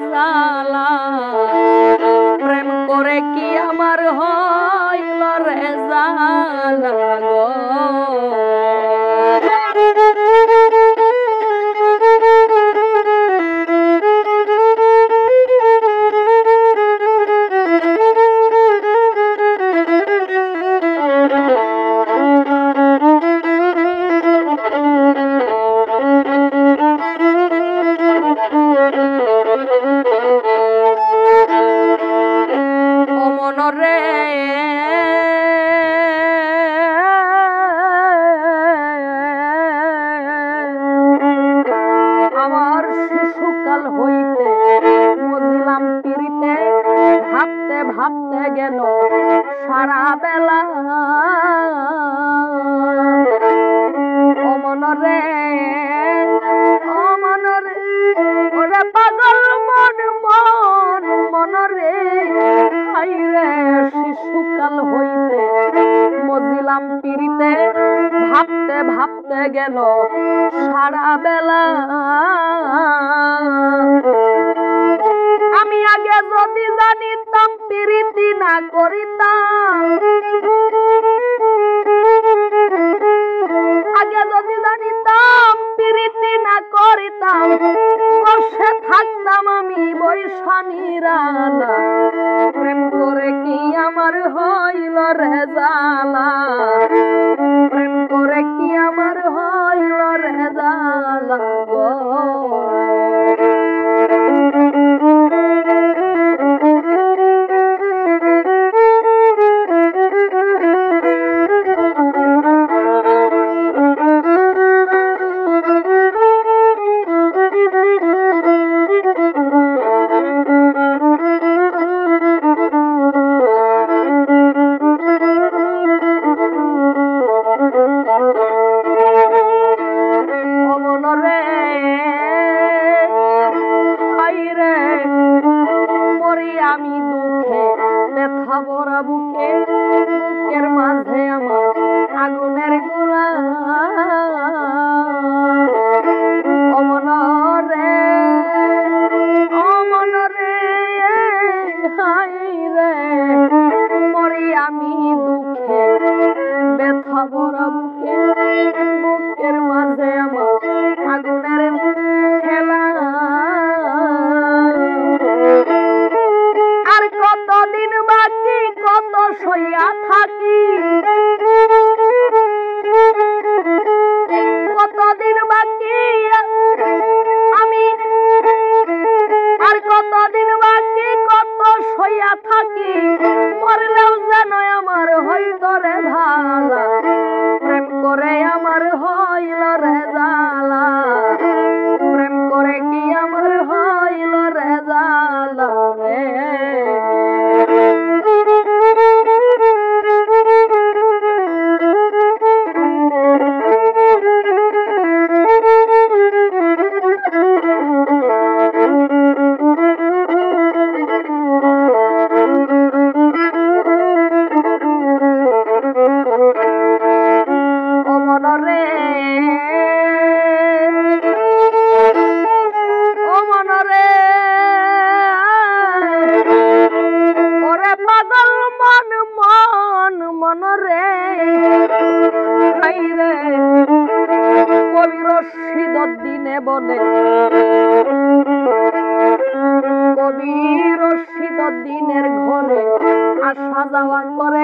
জালা প্রেম করে কি আমার হইল রে জালা গো আমার শিশুকাল হইতে মজিলাম পিরিতে ভাবতে ভাবতে গেল সারা বেলা ও মনরে ওরে পাগল মন মন মনরে হাইরে শিশুকাল হইতে মজিলাম পিরিতে ভাবতে ভাবতে গেল সারা বেলা আমি আগে যদি জানিতাম পিরিতি না করিতাম আগে যদি জানিতাম পিরিতি না করিতাম বসে থাকতাম আমি বৈশানীরানা প্রেম করে কি আমার হইল রে জালা প্রেম করে কি আমার হইল রে জালা গো আমি দুঃখে ব্যথা ভরা বুকে বুকের মাঝে আমার আগুনের গোলা অমনরে হাই রে মরি আমি দুঃখে ব্যথা ভরা বুকে বুকের মাঝে আমার আগুনের খেলা কতদিন বাকি কত সইয়া থাকি কতদিন বাকি আমি আর কতদিন বাকি কত সইয়া থাকি মরলেও যেন আমার হইল রে ভালা প্রেম করে আমার হইল রে জালা প্রেম করে কি আমার হইল রে জালা রে দিনে বলে কবি রশিদ দিনের ঘরে আসা যাওয়া করে